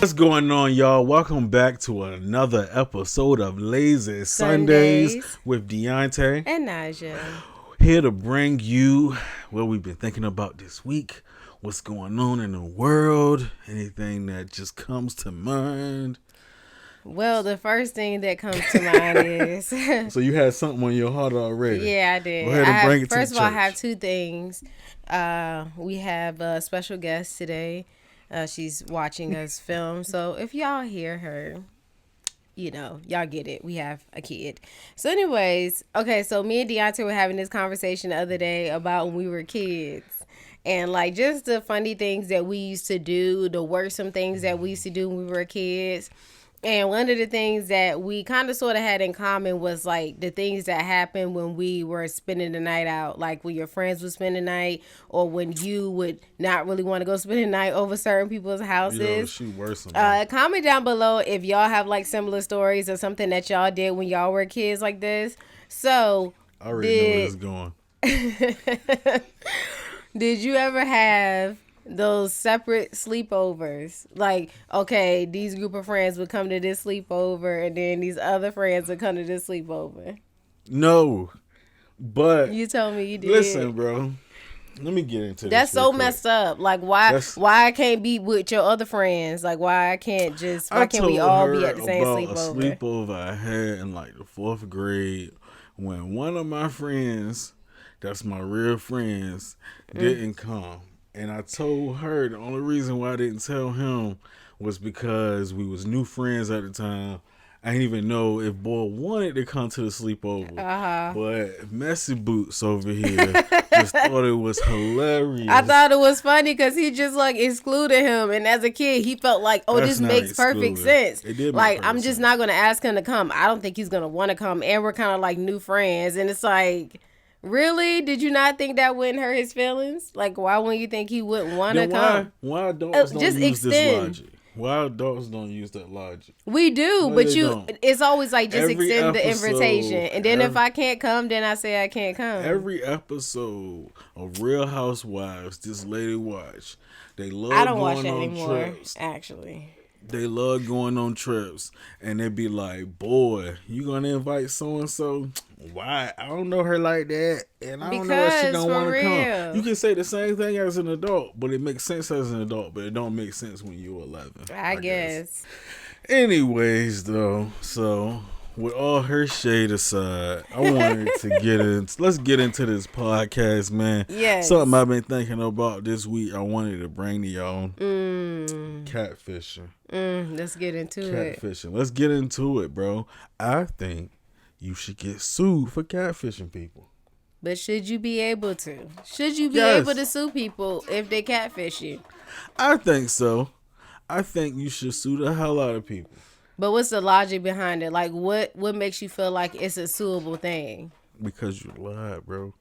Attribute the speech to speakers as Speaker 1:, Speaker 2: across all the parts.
Speaker 1: What's going on, y'all? Welcome back to another episode of Lazy Sundays with Dionte
Speaker 2: and NiJa.
Speaker 1: Here to bring you what we've been thinking about this week, what's going on in the world, anything that just comes to mind.
Speaker 2: Well, the first thing that comes to mind is...
Speaker 1: So you had something on your heart already.
Speaker 2: Yeah, I did.
Speaker 1: Go ahead and bring it to the
Speaker 2: First of all, I
Speaker 1: church.
Speaker 2: have two things. We have a special guest today. She's watching us film. So if y'all hear her, you know, y'all get it. We have a kid. So anyways, okay, so me and Dionte were having this conversation the other day about when we were kids. And like just the funny things that we used to do, the worrisome things that we used to do when we were kids. And one of the things that we kind of sort of had in common was like the things that happened when we were spending the night out, like when your friends would spend the night or when you would not really want to go spend the night over certain people's houses.
Speaker 1: Yo, she worse.
Speaker 2: Comment down below if y'all have like similar stories or something that y'all did when y'all were kids like this. So
Speaker 1: I already know where it's going.
Speaker 2: Did you ever have those separate sleepovers? Like, okay, these group of friends would come to this sleepover and then these other friends would come to this sleepover.
Speaker 1: No, but
Speaker 2: you told me you did.
Speaker 1: Listen, bro, let me get into
Speaker 2: That's
Speaker 1: this.
Speaker 2: so messed up. Like, why I can't be with your other friends? Like, why can't we all be at the same sleepover?
Speaker 1: A sleepover I had in like the 4th grade when one of my friends, that's my real friends, didn't come. And I told her the only reason why I didn't tell him was because we was new friends at the time. I didn't even know if boy wanted to come to the sleepover. But Messy Boots over here just thought it was hilarious.
Speaker 2: I thought it was funny because he just like excluded him. And as a kid, he felt like, oh, this makes perfect sense.
Speaker 1: It did
Speaker 2: like,
Speaker 1: make
Speaker 2: I'm just not going to ask him to come. I don't think he's going to want to come. And we're kind of like new friends. And it's like... Really? Did you not think that wouldn't hurt his feelings? Like, why wouldn't you think he wouldn't want to come?
Speaker 1: Why adults don't use this logic? Why adults don't use that logic?
Speaker 2: We do, but it's always like just
Speaker 1: every
Speaker 2: extend
Speaker 1: episode,
Speaker 2: the invitation. And then if I can't come, then I say I can't come.
Speaker 1: Every episode of Real Housewives, this lady watch. They love
Speaker 2: I don't
Speaker 1: going
Speaker 2: watch that
Speaker 1: on
Speaker 2: anymore,
Speaker 1: trips.
Speaker 2: actually.
Speaker 1: They love going on trips. And they be like, boy, you going to invite so-and-so? Why? I don't know her like that. And I don't know if she don't want to come. You can say the same thing as an adult, but it makes sense as an adult, but it don't make sense when you're 11.
Speaker 2: I guess.
Speaker 1: Anyways, though, so... with all her shade aside, I wanted to let's get into this podcast, man.
Speaker 2: Yes.
Speaker 1: Something I've been thinking about this week I wanted to bring to y'all. Catfishing.
Speaker 2: Let's get into it.
Speaker 1: Catfishing. Let's get into it, bro. I think you should get sued for catfishing people.
Speaker 2: But should you be able to? Should you be able to sue people if they catfish you?
Speaker 1: I think so. I think you should sue the hell out of people.
Speaker 2: But what's the logic behind it? Like, what makes you feel like it's a suable thing?
Speaker 1: Because you lied, bro.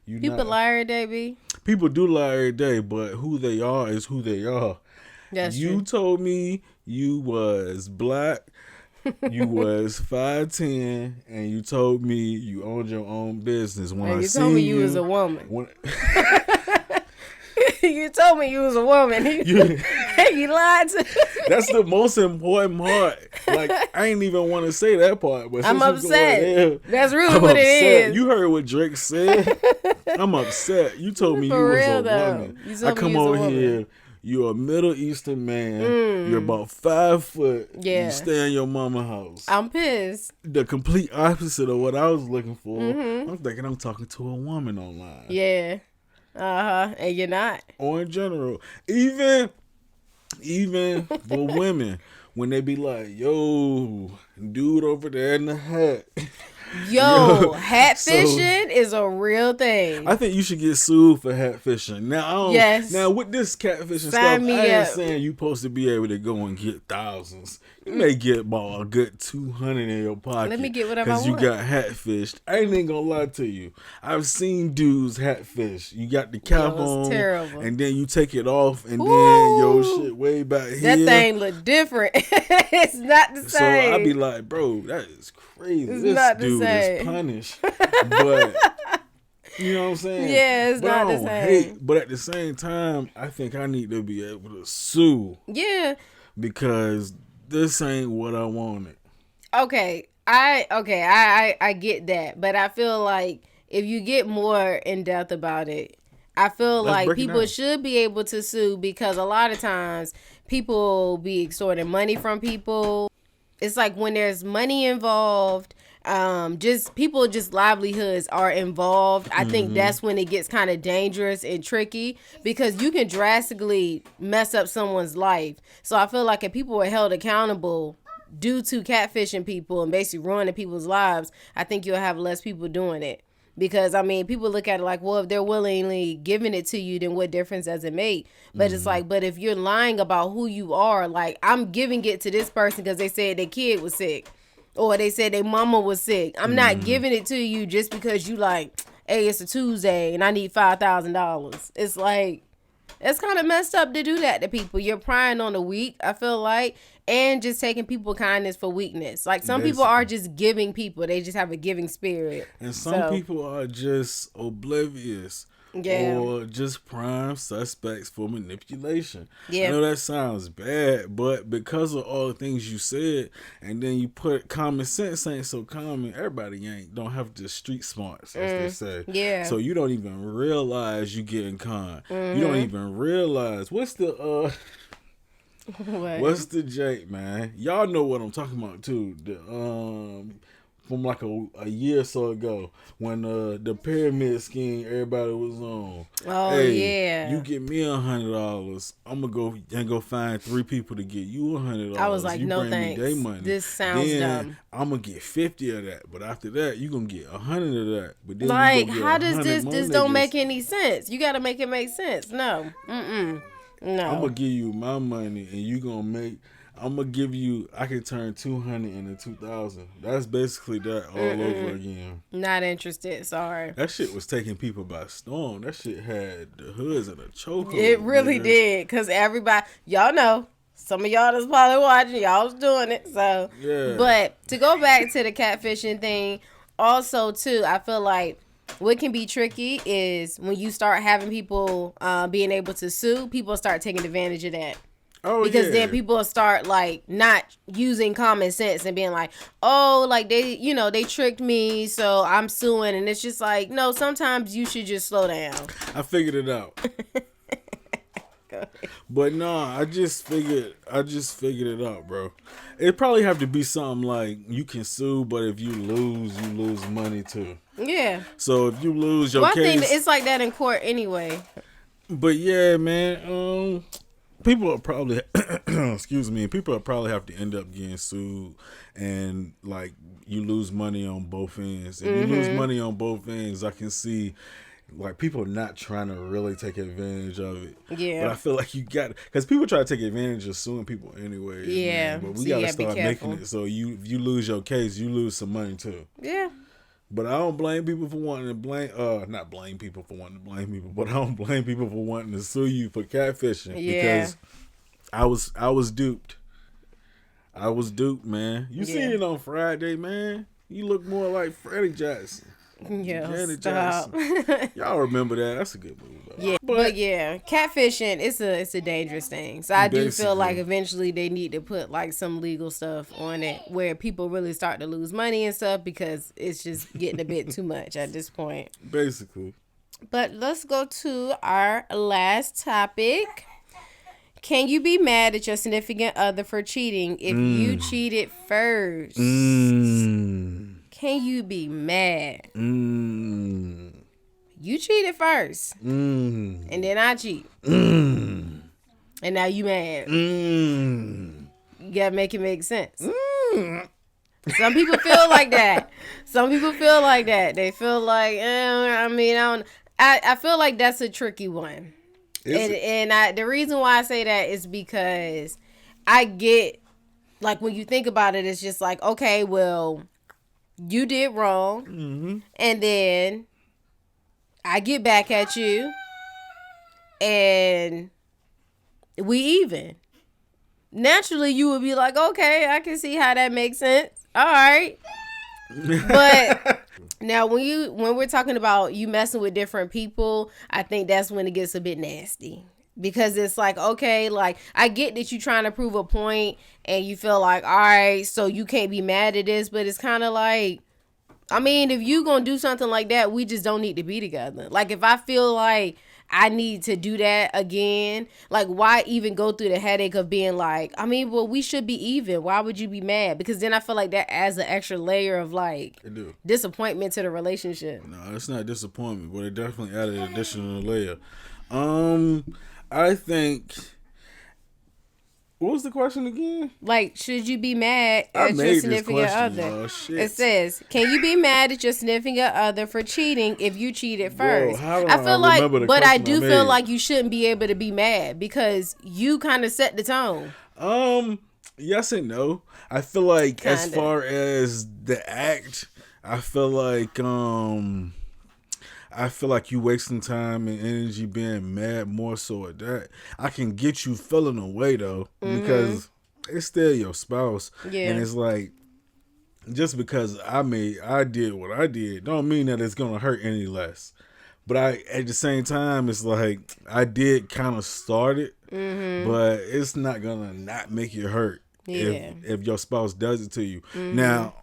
Speaker 2: People lie every day, B.
Speaker 1: People do lie every day, but who they are is who they are.
Speaker 2: That's
Speaker 1: true. You told me you was black, you was 5'10", and you told me you owned your own business.
Speaker 2: You told me you was a woman. You told me you was a woman. You lied to me.
Speaker 1: That's the most important part. Like, I ain't even want to say that part. But
Speaker 2: I'm upset. That's really what it is.
Speaker 1: You heard what Drake said. I'm upset. You told me you was a woman. I come over here. You're a Middle Eastern man. You're about 5 foot.
Speaker 2: Yeah.
Speaker 1: You stay in your mama's house.
Speaker 2: I'm pissed.
Speaker 1: The complete opposite of what I was looking for. I'm thinking I'm talking to a woman online.
Speaker 2: Yeah. And you're not.
Speaker 1: Or in general. Even for women, when they be like, yo, dude over there in the hat.
Speaker 2: Yo, hat fishing is a real thing.
Speaker 1: I think you should get sued for hat fishing. Now, now with this catfishing stuff, I ain't saying you supposed to be able to go and get thousands. You may get about a good 200 in your pocket.
Speaker 2: Let me get whatever I want.
Speaker 1: Because you got hat fished. I ain't even gonna lie to you. I've seen dudes hat fish. You got the cap on,
Speaker 2: terrible.
Speaker 1: And then you take it off, and then your shit way back here.
Speaker 2: That thing look different. It's not the same.
Speaker 1: So I be like, bro, that is crazy.
Speaker 2: It's
Speaker 1: this
Speaker 2: not the
Speaker 1: dude
Speaker 2: same.
Speaker 1: is punished. But you know what I'm saying?
Speaker 2: Yeah, it's not the same.
Speaker 1: But at the same time, I think I need to be able to sue.
Speaker 2: Yeah.
Speaker 1: because this ain't what I wanted.
Speaker 2: Okay, I get that, but I feel like if you get more in depth about it, I feel
Speaker 1: Let's
Speaker 2: like
Speaker 1: break it
Speaker 2: people
Speaker 1: down.
Speaker 2: should be able to sue because a lot of times people be extorting money from people. It's like when there's money involved, just livelihoods are involved. I think that's when it gets kind of dangerous and tricky because you can drastically mess up someone's life. So I feel like if people were held accountable due to catfishing people and basically ruining people's lives, I think you'll have less people doing it. Because, I mean, people look at it like, well, if they're willingly giving it to you, then what difference does it make? But it's like, but if you're lying about who you are, like, I'm giving it to this person because they said their kid was sick. Or they said their mama was sick. I'm not giving it to you just because you like, hey, it's a Tuesday and I need $5,000. It's like, it's kind of messed up to do that to people. You're prying on the weak, I feel like, and just taking people kindness for weakness. Like some people are just giving people. They just have a giving spirit.
Speaker 1: And some people are just oblivious.
Speaker 2: Yeah.
Speaker 1: Or just prime suspects for manipulation.
Speaker 2: Yeah.
Speaker 1: I know that sounds bad, but because of all the things you said, and then you put common sense ain't so common, everybody don't have the street smarts, as they say.
Speaker 2: Yeah.
Speaker 1: So you don't even realize you getting con. You don't even realize what's the what's the Jake, man? Y'all know what I'm talking about too. The from like a year or so ago when the pyramid scheme everybody was on.
Speaker 2: Oh,
Speaker 1: hey,
Speaker 2: yeah.
Speaker 1: You get me $100, I'm gonna go find 3 people to get you $100.
Speaker 2: I was like,
Speaker 1: you
Speaker 2: no
Speaker 1: bring
Speaker 2: thanks.
Speaker 1: me their money.
Speaker 2: This sounds
Speaker 1: then
Speaker 2: dumb.
Speaker 1: I'm gonna get 50 of that, but after that you gonna get 100 of that. But then
Speaker 2: Like,
Speaker 1: you
Speaker 2: how does
Speaker 1: 100
Speaker 2: this don't make any sense? You got to make it make sense. No. No.
Speaker 1: I'm gonna give you my money and you gonna make. I'm gonna give you. I can turn 200 into 2,000. That's basically that all over again.
Speaker 2: Not interested. Sorry.
Speaker 1: That shit was taking people by storm. That shit had the hoods in a chokehold.
Speaker 2: It really did, cause everybody, y'all know, some of y'all that's probably watching, y'all was doing it. So,
Speaker 1: yeah.
Speaker 2: But to go back to the catfishing thing, also too, I feel like what can be tricky is when you start having people being able to sue, people start taking advantage of that.
Speaker 1: Oh,
Speaker 2: because
Speaker 1: yeah.
Speaker 2: then people start like not using common sense and being like, oh, like they tricked me, so I'm suing. And it's just like, no, sometimes you should just slow down.
Speaker 1: I figured it out. But no, I just figured it out, bro. It probably have to be something like you can sue, but if you lose money too.
Speaker 2: Yeah.
Speaker 1: So if you lose your
Speaker 2: One
Speaker 1: case,
Speaker 2: thing, it's like that in court anyway.
Speaker 1: But yeah, man, people are probably excuse me, people are probably have to end up getting sued, and like you lose money on both ends. If you lose money on both ends, I can see like people not trying to really take advantage of it.
Speaker 2: Yeah.
Speaker 1: But I feel like you got, because people try to take advantage of suing people anyway.
Speaker 2: Yeah.
Speaker 1: Man. But we
Speaker 2: So
Speaker 1: gotta
Speaker 2: you gotta be
Speaker 1: start
Speaker 2: careful.
Speaker 1: making it so if you lose your case, you lose some money too.
Speaker 2: Yeah.
Speaker 1: But I don't blame people for wanting to not blame people for wanting to blame people, but I don't blame people for wanting to sue you for catfishing.
Speaker 2: Yeah.
Speaker 1: Because I was duped. I was duped, man. You seen it on Friday, man. You look more like Freddie Jackson.
Speaker 2: Yeah,
Speaker 1: Janet
Speaker 2: stop.
Speaker 1: Jackson. Y'all remember that? That's a good movie, though.
Speaker 2: Yeah, but yeah, catfishing it's a dangerous thing. So I do feel like eventually they need to put like some legal stuff on it where people really start to lose money and stuff because it's just getting a bit too much at this point.
Speaker 1: Basically.
Speaker 2: But let's go to our last topic. Can you be mad at your significant other for cheating if you cheated first? Can you be mad? You cheated first. And then I cheat. And now you mad. You gotta make it make sense. Some people feel like that. They feel like, I feel like that's a tricky one. The reason why I say that is because I get, like, when you think about it, it's just like, okay, well, you did wrong, and then I get back at you, and we even. Naturally, you would be like, okay, I can see how that makes sense. All right. But now when we're talking about you messing with different people, I think that's when it gets a bit nasty. Because it's like, okay, like, I get that you're trying to prove a point and you feel like, all right, so you can't be mad at this, but it's kind of like, I mean, if you gonna do something like that, we just don't need to be together. Like, if I feel like I need to do that again, like, why even go through the headache of being like, I mean, well, we should be even. Why would you be mad? Because then I feel like that adds an extra layer of, like, disappointment to the relationship.
Speaker 1: No, it's not disappointment, but it definitely added an additional layer. I think. What was the question again?
Speaker 2: Like, should you be mad at your significant other?
Speaker 1: Oh, shit.
Speaker 2: It says, can you be mad at your significant other for cheating if you cheated first?
Speaker 1: Bro,
Speaker 2: I feel like, but I do feel like you shouldn't be able to be mad because you kind of set the tone.
Speaker 1: Yes and no. I feel like as far as the act, I feel like you wasting time and energy being mad more so at that. I can get you feeling away though, because it's still your spouse. Yeah. And it's like, just because I did what I did, don't mean that it's gonna hurt any less. But at the same time, it's like I did kind of start it, but it's not gonna not make you hurt if your spouse does it to you. Now,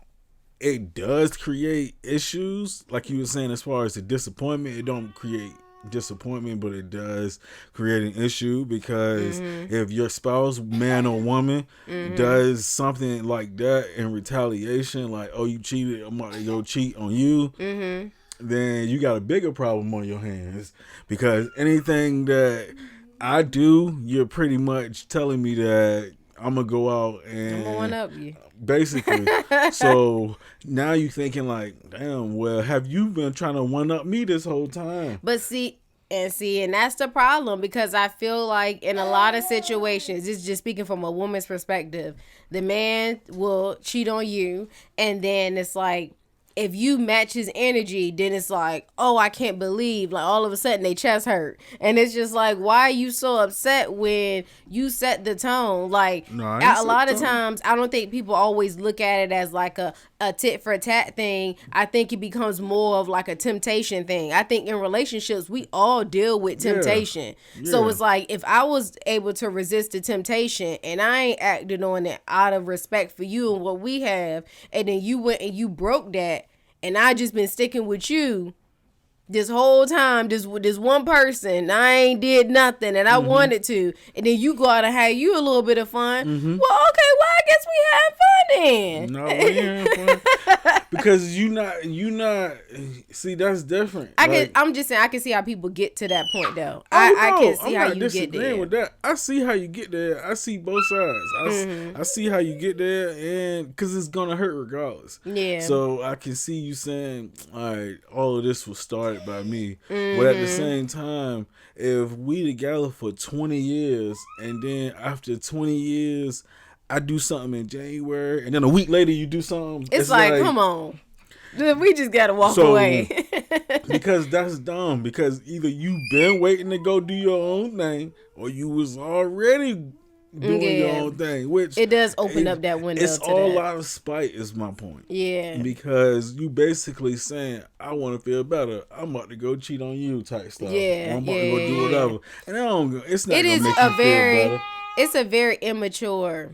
Speaker 1: it does create issues, like you were saying, as far as the disappointment. It don't create disappointment, but it does create an issue because if your spouse, man or woman, does something like that in retaliation, like, oh, you cheated, I'm about to go cheat on you, then you got a bigger problem on your hands, because anything that I do, you're pretty much telling me that I'm gonna go out and I'm gonna one up you. Basically. So now you thinking like, damn, well, have you been trying to one up me this whole time?
Speaker 2: But see, and that's the problem, because I feel like in a lot of situations, it's just speaking from a woman's perspective, the man will cheat on you, and then it's like, if you match his energy, then it's like, oh, I can't believe, like, all of a sudden they chest hurt. And it's just like, why are you so upset when you set the tone? Like, a lot of times, I don't think people always look at it as like a tit for tat thing. I think it becomes more of like a temptation thing. I think in relationships, we all deal with temptation. Yeah. So it's like, if I was able to resist the temptation and I ain't acted on it out of respect for you and what we have, and then you went and you broke that, and I just been sticking with you this whole time, this one person, I ain't did nothing, and I wanted to, and then you go out and have you a little bit of fun. Well, okay, well, I guess we had fun then.
Speaker 1: No, we ain't fun. Because you not. See, that's different.
Speaker 2: I'm just saying, I can see how people get to that point though. I can see how you get there.
Speaker 1: With that, I see how you get there. I see both sides. I see how you get there, and because it's gonna hurt regardless. Yeah. So I can see you saying, all right, all of this was started by me, but at the same time, if we together for 20 years and then after 20 years I do something in January and then a week later you do something,
Speaker 2: it's like, come on, we just gotta walk away.
Speaker 1: Because that's dumb, because either you been waiting to go do your own thing or you was already doing your own thing, which
Speaker 2: it does open up that window.
Speaker 1: It's all out of spite, is my point. Yeah, because you basically saying, I want to feel better, I'm about to go cheat on you type stuff. Yeah, I'm about to go do whatever, and it's not gonna make you feel better.
Speaker 2: It's a very immature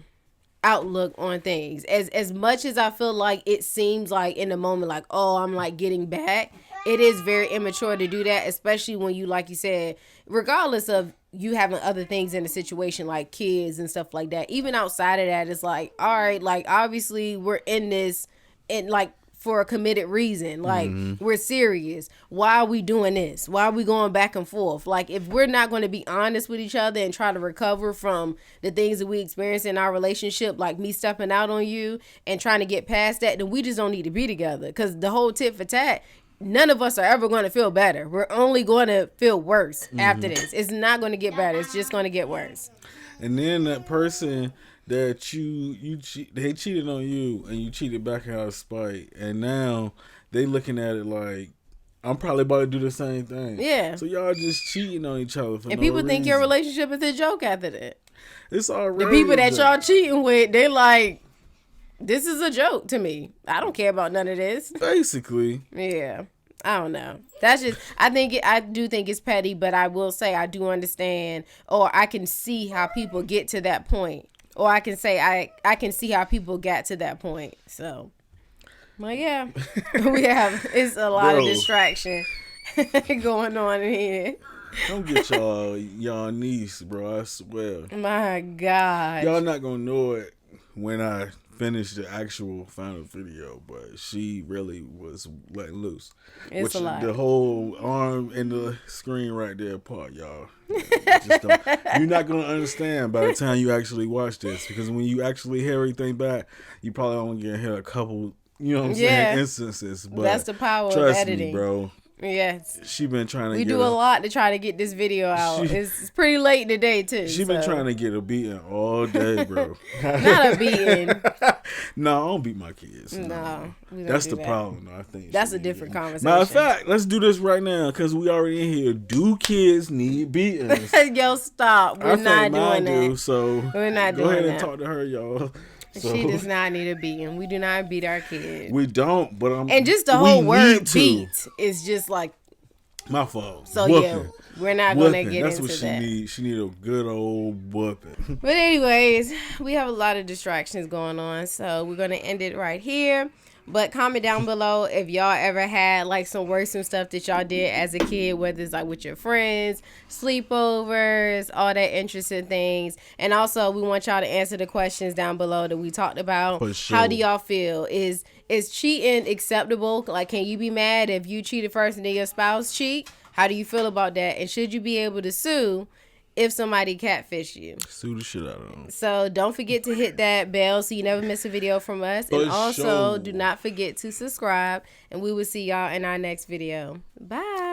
Speaker 2: outlook on things. As much as I feel like it seems like in the moment, like, oh, I'm like getting back, it is very immature to do that, especially when you, like you said, regardless of you having other things in the situation like kids and stuff like that. Even outside of that, it's like, all right, like, obviously we're in this and like for a committed reason. Like, we're serious. Why are we doing this? Why are we going back and forth? Like, if we're not going to be honest with each other and try to recover from the things that we experience in our relationship, like me stepping out on you and trying to get past that, then we just don't need to be together. Because the whole tit for tat, none of us are ever going to feel better. We're only going to feel worse after this. It's not going to get better. It's just going to get worse.
Speaker 1: And then that person that they cheated on you and you cheated back out of spite, and now they looking at it like, I'm probably about to do the same thing. Yeah. So y'all just cheating on each other for
Speaker 2: and no people reason. Think your relationship is a joke after that.
Speaker 1: It's already
Speaker 2: the people that y'all cheating with, they like, this is a joke to me. I don't care about none of this.
Speaker 1: Basically.
Speaker 2: Yeah. I don't know. That's just, I do think it's petty, but I will say I do understand, or I can see how people get to that point. Or I can say I can see how people got to that point. So, well, yeah, it's a lot of distraction going on in here.
Speaker 1: Don't get y'all niece, bro. I swear.
Speaker 2: My God.
Speaker 1: Y'all not gonna know it when I finish the actual final video, but she really was letting loose.
Speaker 2: It's a lot.
Speaker 1: The whole arm and the screen right there apart, y'all. You're not gonna understand by the time you actually watch this, because when you actually hear everything back, you probably only gonna hear a couple, you know what I'm saying, instances. But
Speaker 2: that's the power of editing,
Speaker 1: me, bro.
Speaker 2: Yes.
Speaker 1: She been trying to
Speaker 2: We do a lot to try to get this video out. It's pretty late in the day, too.
Speaker 1: She been trying to get a beating all day, bro.
Speaker 2: Not a beating.
Speaker 1: No, I don't beat my kids.
Speaker 2: No.
Speaker 1: That's the problem, though. I think
Speaker 2: that's a different conversation.
Speaker 1: Matter of fact, let's do this right now, because we already in here. Do kids need beatings?
Speaker 2: Yo, stop. We're not doing that.
Speaker 1: So
Speaker 2: we're not
Speaker 1: go
Speaker 2: doing
Speaker 1: ahead
Speaker 2: that.
Speaker 1: and talk to her, y'all. So,
Speaker 2: she does not need a beating. We do not beat our kids.
Speaker 1: We don't, but
Speaker 2: and just the whole word beat is just like
Speaker 1: my fault.
Speaker 2: So yeah, we're not gonna get
Speaker 1: That's
Speaker 2: into
Speaker 1: what she
Speaker 2: that.
Speaker 1: needs. She need a good old whooping.
Speaker 2: But anyways, we have a lot of distractions going on, so we're gonna end it right here. But comment down below if y'all ever had like some worrisome stuff that y'all did as a kid, whether it's like with your friends, sleepovers, all that interesting things. And also, we want y'all to answer the questions down below that we talked about.
Speaker 1: For sure.
Speaker 2: How do y'all feel? Is cheating acceptable? Like, can you be mad if you cheated first and then your spouse cheat? How do you feel about that? And should you be able to sue if somebody catfish you?
Speaker 1: Sue the shit out of them.
Speaker 2: So don't forget to hit that bell so you never miss a video from us. And also, do not forget to subscribe. And we will see y'all in our next video. Bye.